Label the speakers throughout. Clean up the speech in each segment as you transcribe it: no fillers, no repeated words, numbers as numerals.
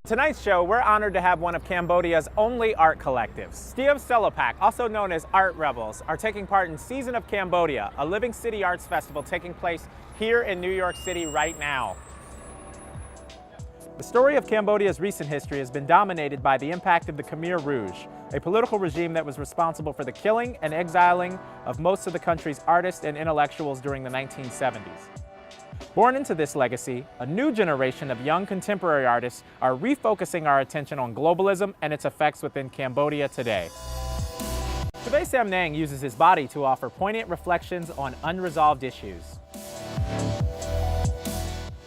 Speaker 1: Tonight's show, we're honored to have one of Cambodia's only art collectives. Stiev Selapak, also known as Art Rebels, are taking part in Season of Cambodia, a Living City Arts Festival taking place here in New York City right now. The story of Cambodia's recent history has been dominated by the impact of the Khmer Rouge, a political regime that was responsible for the killing and exiling of most of the country's artists and intellectuals during the 1970s. Born into this legacy, a new generation of young contemporary artists are refocusing our attention on globalism and its effects within Cambodia today. KHVAY Samnang uses his body to offer poignant reflections on unresolved issues.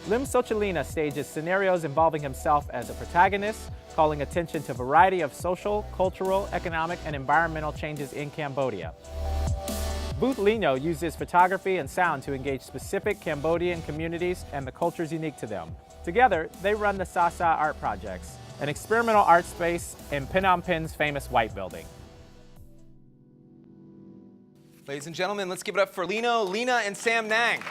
Speaker 1: LIM SOKCHANLINA stages scenarios involving himself as a protagonist, calling attention to a variety of social, cultural, economic, and environmental changes in Cambodia. VUTH LYNO uses photography and sound to engage specific Cambodian communities and the cultures unique to them. Together, they run the Sasa Art Projects, an experimental art space in Phnom Penh's famous White Building.
Speaker 2: Ladies and gentlemen, let's give it up for Lino, Lina, and Samnang.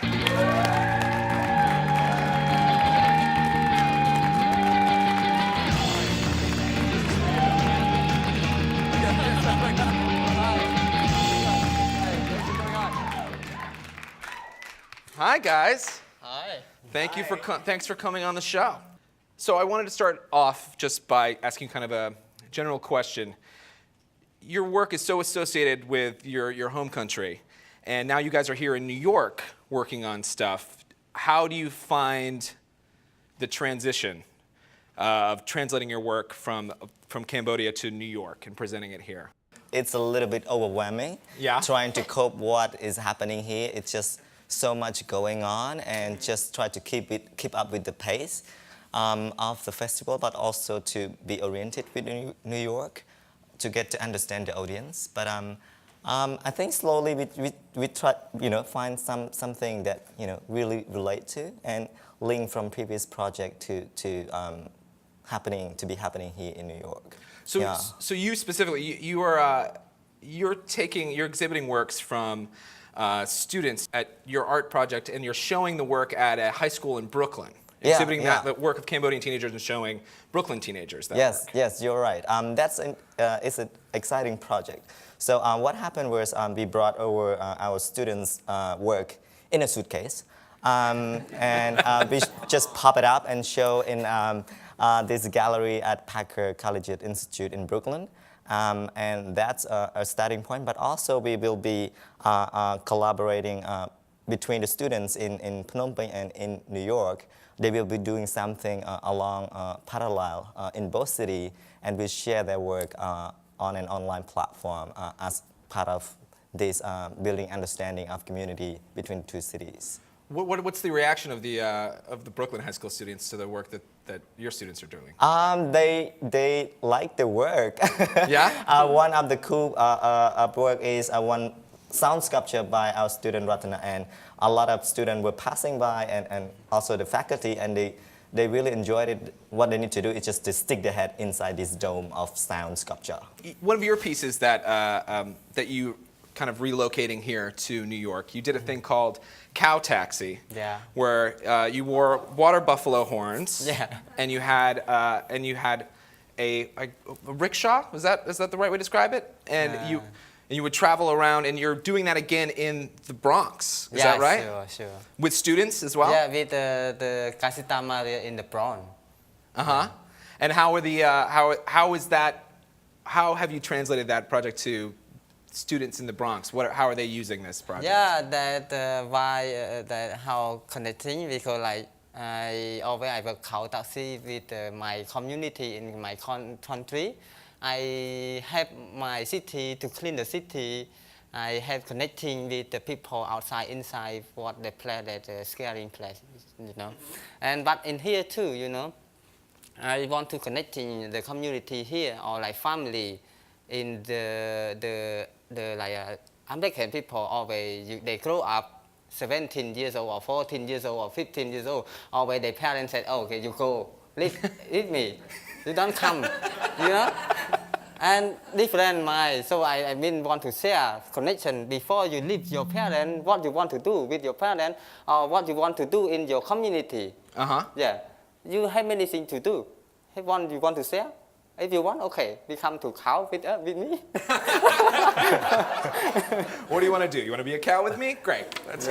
Speaker 2: Hi, guys.
Speaker 3: Hi.
Speaker 2: Thanks for coming on the show. So I wanted to start off just by asking kind of a general question. Your work is so associated with your home country, and now you guys are here in New York working on stuff. How do you find the transition of translating your work from Cambodia to New York and presenting it here?
Speaker 3: It's a little bit overwhelming.
Speaker 2: Yeah.
Speaker 3: Trying to cope what is happening here. It's just so much going on, and just try to keep up with the pace of the festival, but also to be oriented with New York, to get to understand the audience. But I think slowly we try, find something that really relate to and link from previous project to be happening here in New York.
Speaker 2: So,
Speaker 3: yeah.
Speaker 2: So you specifically, you're exhibiting works from students at your art project, and you're showing the work at a high school in Brooklyn. Exhibiting the work of Cambodian teenagers and showing Brooklyn teenagers.
Speaker 3: Yes, you're right. It's an exciting project. So what happened was we brought over our students' work in a suitcase, and we just pop it up and show in this gallery at Packer Collegiate Institute in Brooklyn. And that's a starting point, but also we will be collaborating between the students in Phnom Penh and in New York. They will be doing something along parallel in both cities, and we share their work on an online platform as part of this building understanding of community between two cities.
Speaker 2: What's the reaction of the Brooklyn high school students to the work that your students are doing?
Speaker 3: They like the work.
Speaker 2: Yeah?
Speaker 3: One of the cool work is one sound sculpture by our student Ratana, and a lot of students were passing by, and also the faculty, and they really enjoyed it. What they need to do is just to stick their head inside this dome of sound sculpture.
Speaker 2: One of your pieces that you kind of relocating here to New York, you did a thing called Cow Taxi, where you wore water buffalo horns, and you had a rickshaw. Is that the right way to describe it? And you would travel around, and you're doing that again in the Bronx. Is that right?
Speaker 4: Sure.
Speaker 2: With students as well?
Speaker 4: Yeah, with the Casita Maria in the Bronx.
Speaker 2: And how have you translated that project to students in the Bronx? How are they using this project?
Speaker 4: Yeah, that how connecting, because like I work cow taxi with my community in my country. I help my city to clean the city. I have connecting with the people outside, inside, what they play that scaring place, but in here too, I want to connecting the community here, or like family in the American people. Always they grow up 17 years old or 14 years old or 15 years old. Always their parents said, oh, okay, you go, leave me, you don't come, And different mind, so I want to share connection before you leave your parents, what you want to do with your parents, or what you want to do in your community. Yeah, you have many things to do hey, you want to share? If you want, okay, we come to cow with me.
Speaker 2: What do you want to do? You want to be a cow with me? Great. That's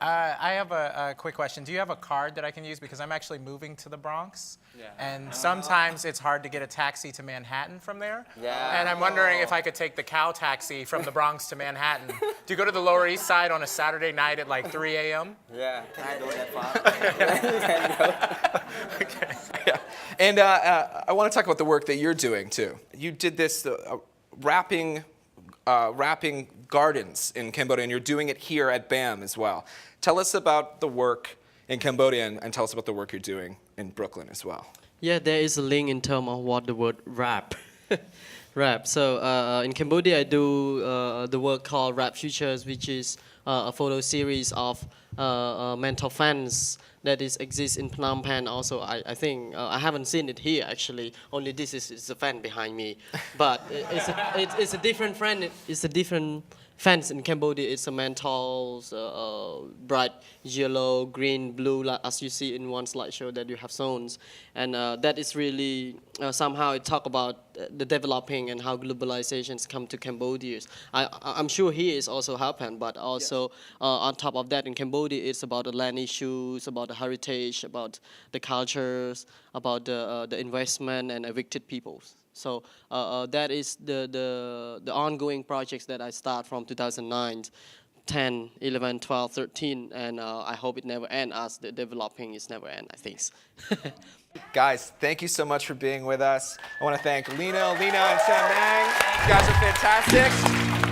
Speaker 1: I have a quick question. Do you have a card that I can use? Because I'm actually moving to the Bronx. Yeah. And sometimes it's hard to get a taxi to Manhattan from there.
Speaker 4: Yeah.
Speaker 1: And I'm wondering if I could take the cow taxi from the Bronx to Manhattan. Do you go to the Lower East Side on a Saturday night at like 3 a.m.?
Speaker 4: Yeah, can I go that far? You can go.
Speaker 2: Okay. Yeah. And I want to talk about the work that you're doing too. You did this wrapping gardens in Cambodia, and you're doing it here at BAM as well. Tell us about the work in Cambodia, and tell us about the work you're doing in Brooklyn as well.
Speaker 5: Yeah, there is a link in terms of what the word wrap. Wrap. So in Cambodia, I do the work called Wrap Futures, which is a photo series of mental fans that exists in Phnom Penh. Also, I think I haven't seen it here actually. Only this is a fan behind me, but it's a different fan. It's a different fans in Cambodia. It's a mental bright yellow, green, blue, as you see in one slideshow that you have zones, and that is really somehow it talk about the developing and how globalizations come to Cambodia. I'm sure here is also happened, but also yes. On top of that, in Cambodia, it's about the land issues, about the heritage, about the cultures, about the investment and evicted peoples. So that is the ongoing projects that I start from 2009, 10, 11, 12, 13, and I hope it never ends as the developing is never end, I think.
Speaker 2: Guys, thank you so much for being with us. I want to thank Lino, Lina, and Samnang. You guys are fantastic.